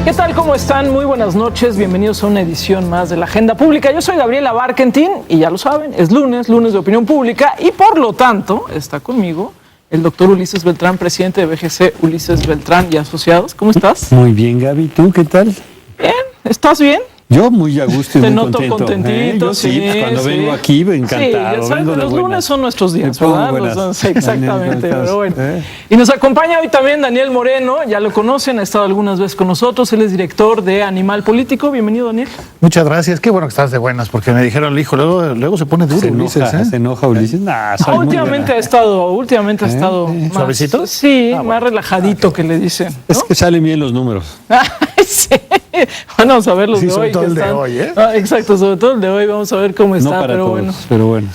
¿Qué tal? ¿Cómo están? Muy buenas noches. Bienvenidos a una edición más de la Agenda Pública. Yo soy Gabriela Barkentin y ya lo saben, es lunes de opinión pública y por lo tanto está conmigo el doctor Ulises Beltrán, presidente de BGC Ulises Beltrán y Asociados. ¿Cómo estás? Muy bien, Gaby. ¿Tú qué tal? Bien. ¿Estás bien? Yo muy a gusto y Te muy noto contentito. Yo sí, pues cuando vengo aquí, encantado. Sí, ya sabes que los lunes son nuestros días, ¿verdad? Sí, exactamente, pero bueno. Y nos acompaña hoy también Daniel Moreno, ya lo conocen, ha estado algunas veces con nosotros, él es director de Animal Político. Bienvenido, Daniel. Muchas gracias, qué bueno que estás de buenas, porque me dijeron, hijo, luego se pone duro Ulises, ¿eh? Se enoja Ulises. Últimamente ha estado más ¿suavecito? Sí, más relajadito que le dicen, ¿no? Es que salen bien los números. Sí. Vamos a ver los de hoy. Sobre todo el de hoy, ¿eh? Exacto, sobre todo el de hoy. Vamos a ver cómo está. No para pero todos, pero bueno.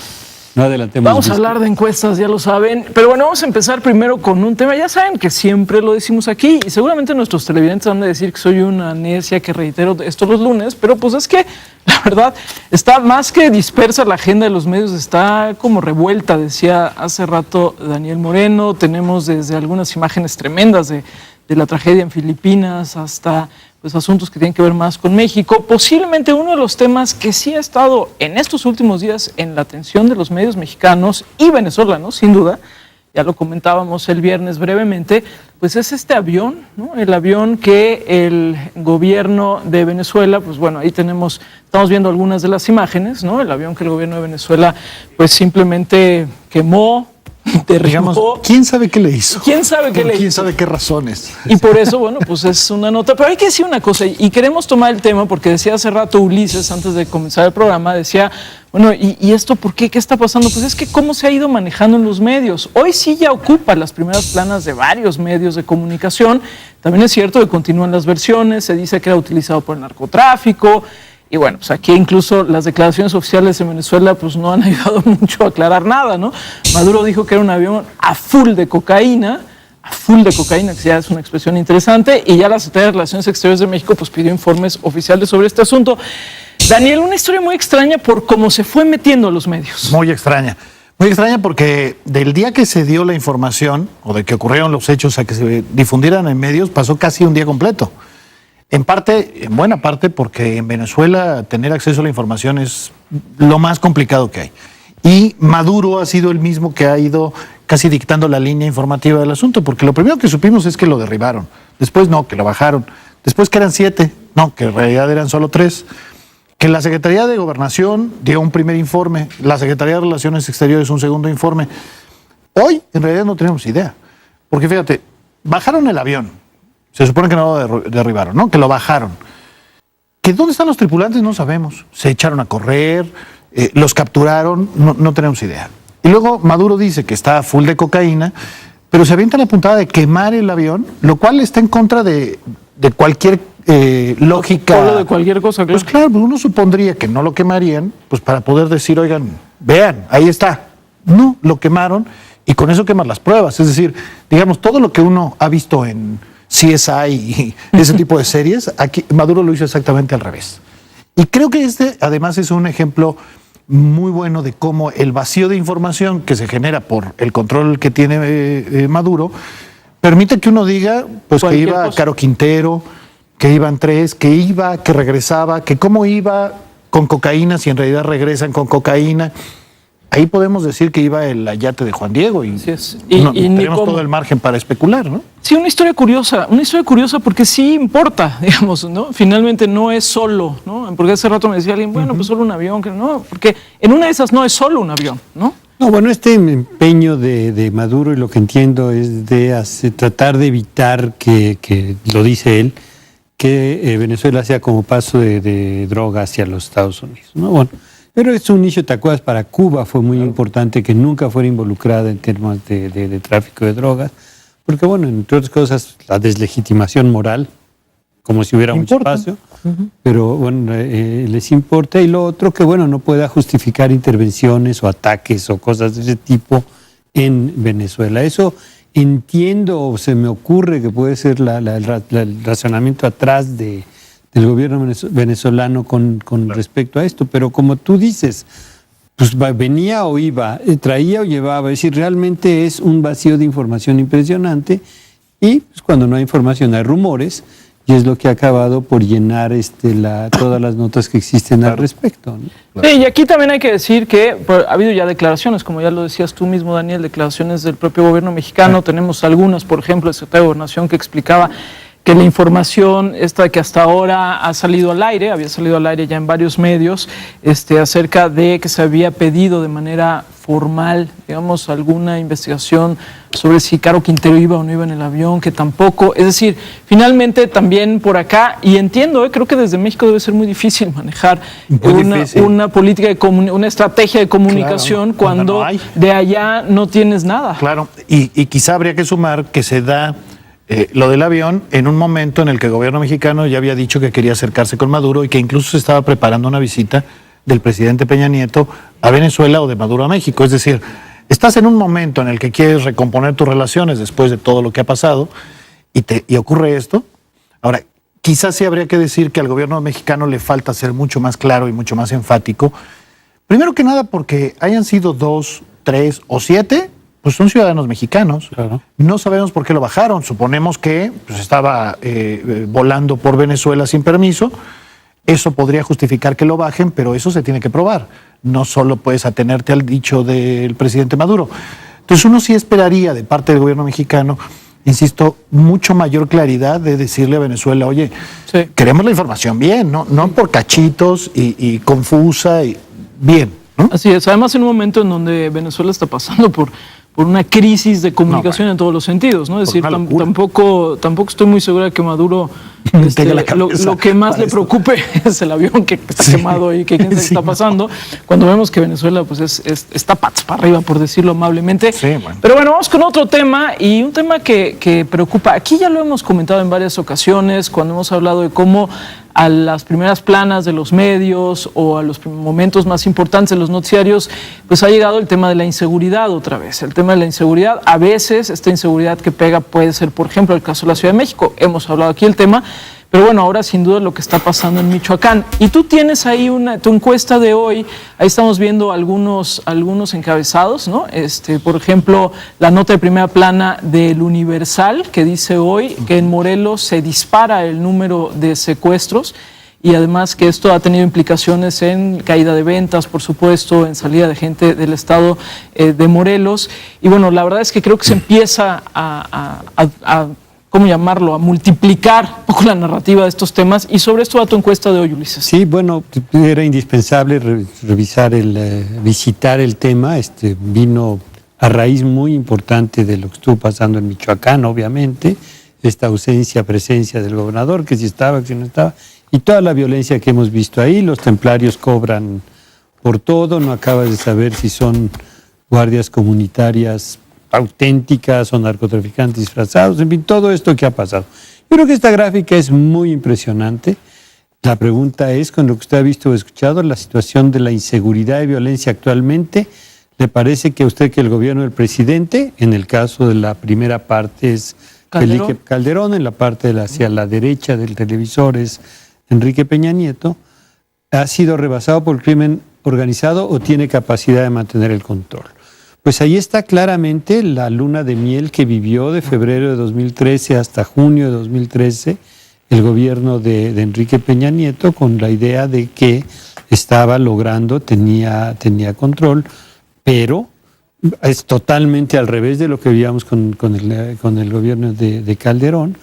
No adelantemos. Vamos a hablar de encuestas, ya lo saben. Pero bueno, vamos a empezar primero con un tema. Ya saben que siempre lo decimos aquí y seguramente nuestros televidentes van a decir que soy una necia que reitero esto los lunes, pero pues es que la verdad está más que dispersa la agenda de los medios, está como revuelta, decía hace rato Daniel Moreno. Tenemos desde algunas imágenes tremendas de la tragedia en Filipinas hasta pues asuntos que tienen que ver más con México. Posiblemente uno de los temas que sí ha estado en estos últimos días en la atención de los medios mexicanos y venezolanos, sin duda, ya lo comentábamos el viernes brevemente, pues es este avión, ¿no? El avión que el gobierno de Venezuela, pues bueno, ahí estamos viendo algunas de las imágenes, ¿no? El avión que el gobierno de Venezuela pues simplemente quemó, digamos, ¿quién sabe qué le hizo? ¿Quién sabe qué le hizo? ¿Quién sabe qué razones? Y por eso, bueno, pues es una nota. Pero hay que decir una cosa, y queremos tomar el tema porque decía hace rato Ulises, antes de comenzar el programa, decía, bueno, ¿y esto por qué? ¿Qué está pasando? Pues es que cómo se ha ido manejando en los medios. Hoy sí ya ocupa las primeras planas de varios medios de comunicación. También es cierto que continúan las versiones, se dice que era utilizado por el narcotráfico. Y bueno, pues aquí incluso las declaraciones oficiales de Venezuela pues no han ayudado mucho a aclarar nada, ¿no? Maduro dijo que era un avión a full de cocaína, que ya es una expresión interesante, y ya la Secretaría de Relaciones Exteriores de México pues pidió informes oficiales sobre este asunto. Daniel, una historia muy extraña por cómo se fue metiendo a los medios. Muy extraña porque del día que se dio la información o de que ocurrieron los hechos a que se difundieran en medios pasó casi un día completo. En buena parte, porque en Venezuela tener acceso a la información es lo más complicado que hay. Y Maduro ha sido el mismo que ha ido casi dictando la línea informativa del asunto, porque lo primero que supimos es que lo derribaron. Después no, que lo bajaron. Después que eran 7, no, que en realidad eran solo 3. Que la Secretaría de Gobernación dio un primer informe, la Secretaría de Relaciones Exteriores un segundo informe. Hoy, en realidad, no tenemos idea. Porque fíjate, bajaron el avión. Se supone que no lo derribaron, ¿no? Que lo bajaron. ¿Que dónde están los tripulantes? No sabemos. Se echaron a correr, los capturaron, no tenemos idea. Y luego Maduro dice que está full de cocaína, pero se avienta la puntada de quemar el avión, lo cual está en contra de cualquier lógica. Hablo de cualquier cosa, claro. Pues claro, uno supondría que no lo quemarían, pues para poder decir, oigan, vean, ahí está. No, lo quemaron y con eso queman las pruebas. Es decir, digamos, todo lo que uno ha visto en CSI y ese tipo de series, aquí Maduro lo hizo exactamente al revés. Y creo que además es un ejemplo muy bueno de cómo el vacío de información que se genera por el control que tiene Maduro permite que uno diga pues que iba Caro Quintero, que iban 3, que regresaba, que cómo iba con cocaína si en realidad regresan con cocaína. Ahí podemos decir que iba el yate de Juan Diego y, tenemos todo el margen para especular, ¿no? Sí, una historia curiosa porque sí importa, digamos, ¿no? Finalmente no es solo, ¿no? Porque hace rato me decía alguien, bueno, pues solo un avión, que no, porque en una de esas no es solo un avión, ¿no? No, bueno, este empeño de Maduro, y lo que entiendo es de tratar de evitar que lo dice él, que Venezuela sea como paso de droga hacia los Estados Unidos, ¿no? Bueno, pero es un inicio, ¿te acuerdas? Para Cuba fue muy importante que nunca fuera involucrada en temas de tráfico de drogas, porque bueno, entre otras cosas, la deslegitimación moral, como si hubiera mucho espacio, pero bueno, les importa. Y lo otro, que bueno, no pueda justificar intervenciones o ataques o cosas de ese tipo en Venezuela. Eso entiendo, o se me ocurre que puede ser el razonamiento atrás del gobierno venezolano con respecto a esto, pero como tú dices, pues venía o iba, traía o llevaba, es decir, realmente es un vacío de información impresionante, y pues cuando no hay información hay rumores, y es lo que ha acabado por llenar todas las notas que existen al respecto, ¿no? Sí, y aquí también hay que decir que ha habido ya declaraciones, como ya lo decías tú mismo, Daniel, declaraciones del propio gobierno mexicano. Tenemos algunas, por ejemplo, el secretario de Gobernación que explicaba que la información esta que hasta ahora ha salido al aire, había salido al aire ya en varios medios, acerca de que se había pedido de manera formal, digamos, alguna investigación sobre si Caro Quintero iba o no iba en el avión, que tampoco, es decir, finalmente también por acá, y entiendo, creo que desde México debe ser muy difícil manejar una política una estrategia de comunicación, claro, cuando no de allá no tienes nada. Claro, y quizá habría que sumar que se da lo del avión en un momento en el que el gobierno mexicano ya había dicho que quería acercarse con Maduro y que incluso se estaba preparando una visita del presidente Peña Nieto a Venezuela o de Maduro a México. Es decir, estás en un momento en el que quieres recomponer tus relaciones después de todo lo que ha pasado y ocurre esto. Ahora, quizás sí habría que decir que al gobierno mexicano le falta ser mucho más claro y mucho más enfático. Primero que nada porque hayan sido 2, 3 o 7, pues son ciudadanos mexicanos. Claro. No sabemos por qué lo bajaron. Suponemos que pues, estaba volando por Venezuela sin permiso. Eso podría justificar que lo bajen, pero eso se tiene que probar. No solo puedes atenerte al dicho del presidente Maduro. Entonces uno sí esperaría de parte del gobierno mexicano, insisto, mucho mayor claridad de decirle a Venezuela, oye, sí, queremos la información bien, no por cachitos y confusa, y bien, ¿no? Así es, además en un momento en donde Venezuela está pasando por una crisis de comunicación en todos los sentidos, ¿no? Es decir, tampoco estoy muy segura de que Maduro lo que más le preocupe es el avión que está quemado y que quién sabe qué está pasando, cuando vemos que Venezuela pues está patas para arriba, por decirlo amablemente. Sí, bueno. Pero bueno, vamos con otro tema, y un tema que preocupa. Aquí ya lo hemos comentado en varias ocasiones, cuando hemos hablado de cómo a las primeras planas de los medios o a los momentos más importantes de los noticiarios, pues ha llegado el tema de la inseguridad otra vez. El tema de la inseguridad, a veces esta inseguridad que pega puede ser, por ejemplo, el caso de la Ciudad de México. Hemos hablado aquí del tema, pero bueno, ahora sin duda lo que está pasando en Michoacán. Y tú tienes ahí tu encuesta de hoy, ahí estamos viendo algunos encabezados, ¿no? Por ejemplo, la nota de primera plana del Universal, que dice hoy que en Morelos se dispara el número de secuestros, y además que esto ha tenido implicaciones en caída de ventas, por supuesto, en salida de gente del estado de Morelos. Y bueno, la verdad es que creo que se empieza ¿cómo llamarlo?, a multiplicar un poco la narrativa de estos temas, y sobre esto va tu encuesta de hoy, Ulises. Sí, bueno, era indispensable visitar el tema. Vino a raíz muy importante de lo que estuvo pasando en Michoacán, obviamente, esta presencia del gobernador, que si estaba, que si no estaba, y toda la violencia que hemos visto ahí. Los templarios cobran por todo, no acabas de saber si son guardias comunitarias auténticas o narcotraficantes disfrazados, en fin, todo esto que ha pasado. Yo creo que esta gráfica es muy impresionante. La pregunta es, con lo que usted ha visto o escuchado, la situación de la inseguridad y violencia actualmente, ¿le parece que a usted que el gobierno del presidente, en el caso de la primera parte es Felipe Calderón, en la parte hacia la derecha del televisor es Enrique Peña Nieto, ha sido rebasado por el crimen organizado o tiene capacidad de mantener el control? Pues ahí está claramente la luna de miel que vivió de febrero de 2013 hasta junio de 2013 el gobierno de Enrique Peña Nieto, con la idea de que estaba logrando, tenía control, pero es totalmente al revés de lo que veíamos con el gobierno de Calderón.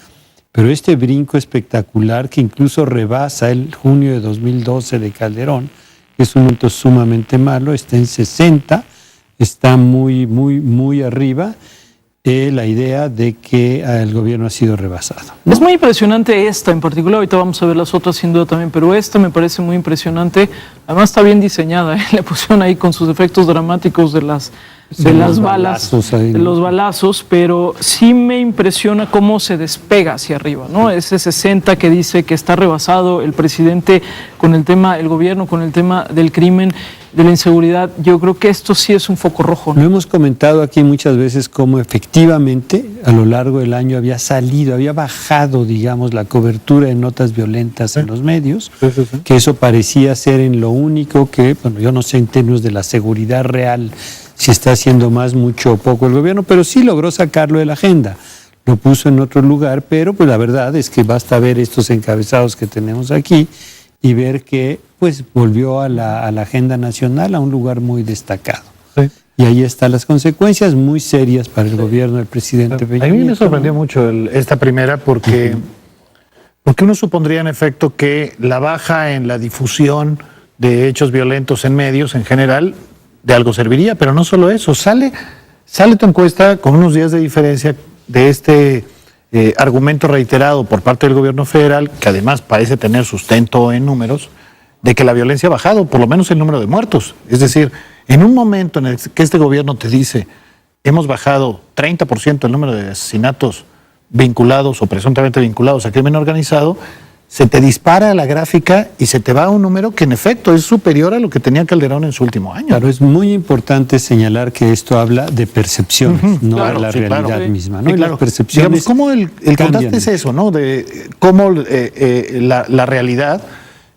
Pero este brinco espectacular que incluso rebasa el junio de 2012 de Calderón, que es un momento sumamente malo, está en 60, está muy, muy, muy arriba, la idea de que el gobierno ha sido rebasado, ¿no? Es muy impresionante esta en particular, ahorita vamos a ver las otras sin duda también, pero esta me parece muy impresionante. Además está bien diseñada, le pusieron ahí con sus efectos dramáticos de las balas, de los balazos, pero sí me impresiona cómo se despega hacia arriba, ¿no? Ese 60 que dice que está rebasado el presidente con el tema, el gobierno con el tema del crimen, de la inseguridad. Yo creo que esto sí es un foco rojo, ¿no? Lo hemos comentado aquí muchas veces cómo efectivamente a lo largo del año había bajado, digamos, la cobertura de notas violentas en los medios, que eso parecía ser en lo único que, bueno, yo no sé en términos de la seguridad real si está haciendo más, mucho o poco el gobierno, pero sí logró sacarlo de la agenda. lo puso en otro lugar, pero pues la verdad es que basta ver estos encabezados que tenemos aquí y ver que pues volvió a la agenda nacional a un lugar muy destacado. Sí. Y ahí están las consecuencias muy serias para el gobierno del presidente Peña A mí me Nieto, sorprendió ¿no? mucho esta primera porque uno supondría en efecto que la baja en la difusión de hechos violentos en medios en general de algo serviría, pero no solo eso, sale tu encuesta con unos días de diferencia de este argumento reiterado por parte del gobierno federal, que además parece tener sustento en números, de que la violencia ha bajado, por lo menos el número de muertos. Es decir, en un momento en el que este gobierno te dice, hemos bajado 30% el número de asesinatos vinculados o presuntamente vinculados a crimen organizado, se te dispara la gráfica y se te va a un número que en efecto es superior a lo que tenía Calderón en su último año. Claro, es muy importante señalar que esto habla de percepciones, no Claro, de la sí, realidad claro. misma, ¿no? Sí, Y claro. las percepciones Digamos, ¿cómo el cambian. contraste es eso, ¿no? De cómo la realidad,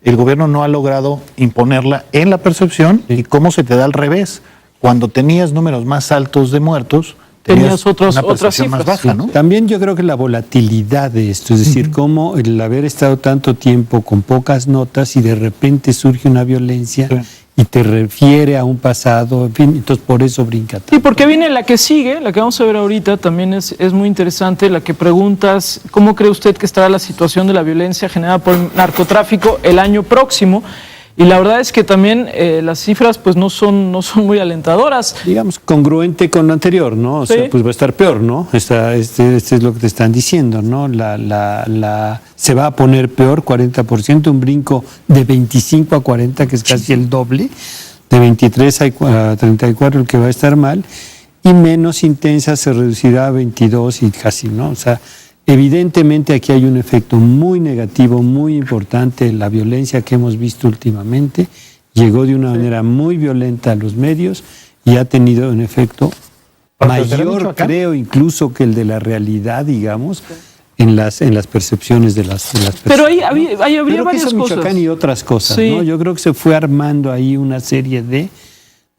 el gobierno no ha logrado imponerla en la percepción y cómo se te da al revés. Cuando tenías números más altos de muertos, Tenías otras percepción más cifras. baja, ¿no? También yo creo que la volatilidad de esto, es decir, cómo el haber estado tanto tiempo con pocas notas y de repente surge una violencia y te refiere a un pasado, en fin, entonces por eso brinca tanto. Sí, porque viene la que sigue, la que vamos a ver ahorita, también es muy interesante, la que preguntas, ¿cómo cree usted que estará la situación de la violencia generada por el narcotráfico el año próximo? Y la verdad es que también las cifras pues no son muy alentadoras. Digamos, congruente con lo anterior, ¿no? O sea, pues va a estar peor, ¿no? Este es lo que te están diciendo, ¿no? Se va a poner peor, 40%, un brinco de 25 a 40, que es casi el doble, de 23 a 34 el que va a estar mal, y menos intensa se reducirá a 22 y casi, ¿no? O sea, evidentemente aquí hay un efecto muy negativo, muy importante. La violencia que hemos visto últimamente llegó de una manera muy violenta a los medios y ha tenido un efecto mayor, creo, incluso que el de la realidad, digamos, en las percepciones de las personas. Pero ahí habría Creo que varias eso cosas. Michoacán y otras cosas, Sí. ¿no? Yo creo que se fue armando ahí una serie de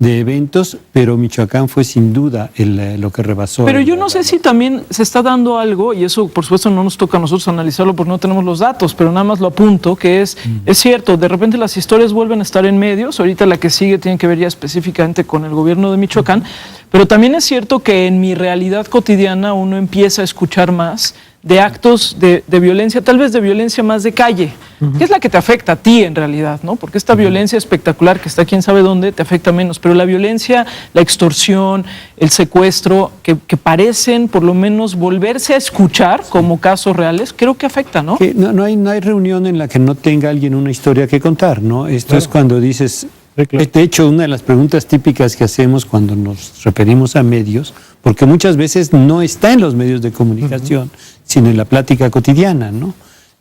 eventos, pero Michoacán fue sin duda lo que rebasó. Pero yo no sé si también se está dando algo, y eso por supuesto no nos toca a nosotros analizarlo porque no tenemos los datos, pero nada más lo apunto, que es cierto, de repente las historias vuelven a estar en medios, ahorita la que sigue tiene que ver ya específicamente con el gobierno de Michoacán, pero también es cierto que en mi realidad cotidiana uno empieza a escuchar más de actos de violencia, tal vez de violencia más de calle, que es la que te afecta a ti en realidad, ¿no? Porque esta violencia espectacular que está quién sabe dónde te afecta menos, pero la violencia, la extorsión, el secuestro, que parecen por lo menos volverse a escuchar como casos reales, creo que afecta, ¿no? Que no hay reunión en la que no tenga alguien una historia que contar, ¿no? Esto es cuando dices... De hecho, una de las preguntas típicas que hacemos cuando nos referimos a medios, porque muchas veces no está en los medios de comunicación, sino en la plática cotidiana, ¿no?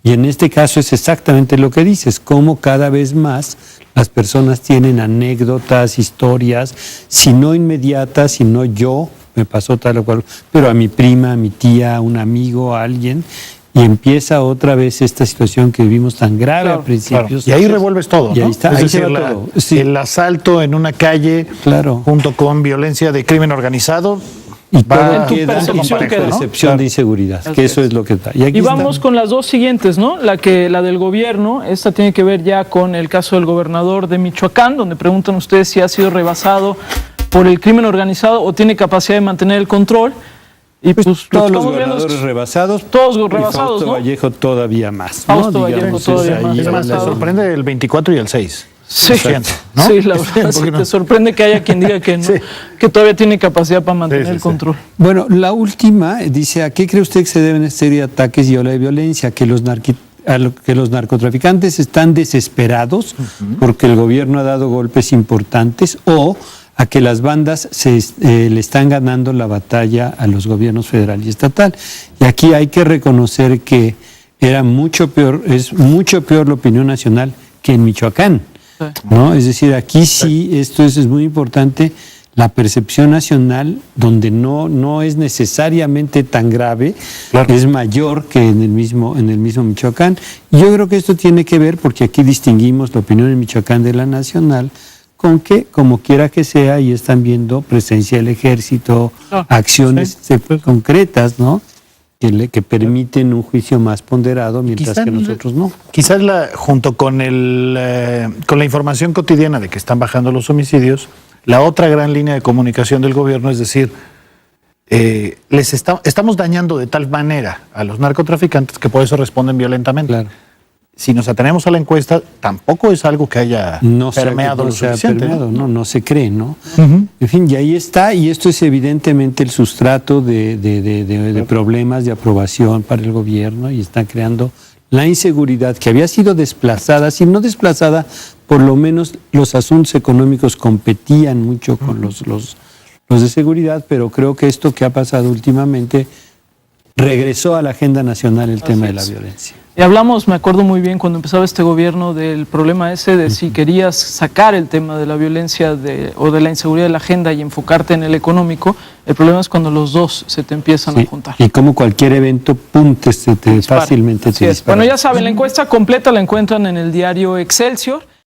Y en este caso es exactamente lo que dices, cómo cada vez más las personas tienen anécdotas, historias, si no inmediatas, si no yo, me pasó tal o cual, pero a mi prima, a mi tía, a un amigo, a alguien, y empieza otra vez esta situación que vivimos tan grave a principios. Y ahí revuelves todo, Y ahí ¿no? está, Es ahí decir, se va todo. Sí. el asalto en una calle, junto con violencia de crimen organizado, y todo va tu queda percepción en queda, ¿no? percepción de inseguridad, que eso es lo que está. Y vamos con las dos siguientes, ¿no? La del gobierno, esta tiene que ver ya con el caso del gobernador de Michoacán, donde preguntan ustedes si ha sido rebasado por el crimen organizado o tiene capacidad de mantener el control. Y pues todos los gobernadores rebasados, todos y rebasados, Fausto ¿no? Vallejo todavía más. Fausto Vallejo todavía más. es más, te sorprende el 24 y el 6. Sí, ¿no? sí, la verdad, sí, te sorprende que haya quien diga que no, que todavía tiene capacidad para mantener el control. Bueno, la última dice, ¿a qué cree usted que se deben esta serie de ataques y ola de violencia? Que los narcotraficantes están desesperados porque el gobierno ha dado golpes importantes, o a que las bandas le están ganando la batalla a los gobiernos federal y estatal. Y aquí hay que reconocer que era mucho peor, es mucho peor la opinión nacional que en Michoacán, ¿no? Es decir, aquí sí, esto es muy importante, la percepción nacional, donde no es necesariamente tan grave, es mayor que en el mismo Michoacán. Y yo creo que esto tiene que ver, porque aquí distinguimos la opinión en Michoacán de la nacional, con que, como quiera que sea, y están viendo presencia del ejército, acciones concretas, ¿no? que permiten un juicio más ponderado, mientras Quizá que nosotros no. Quizás junto con con la información cotidiana de que están bajando los homicidios, la otra gran línea de comunicación del gobierno es decir, estamos dañando de tal manera a los narcotraficantes que por eso responden violentamente. Claro. Si nos atenemos a la encuesta, tampoco es algo que haya permeado lo suficiente. No se cree, ¿no? Uh-huh. En fin, y ahí está, y esto es evidentemente el sustrato de problemas de aprobación para el gobierno, y están creando la inseguridad que había sido desplazada, si no desplazada, por lo menos los asuntos económicos competían mucho con los de seguridad, pero creo que esto que ha pasado últimamente regresó a la agenda nacional el tema de la violencia. Y hablamos, me acuerdo muy bien cuando empezaba este gobierno, del problema ese de si querías sacar el tema de la violencia o de la inseguridad de la agenda y enfocarte en el económico. El problema es cuando los dos se te empiezan a juntar. Y como cualquier evento, fácilmente te dispara. Bueno, ya saben, la encuesta completa la encuentran en el diario Excelsior.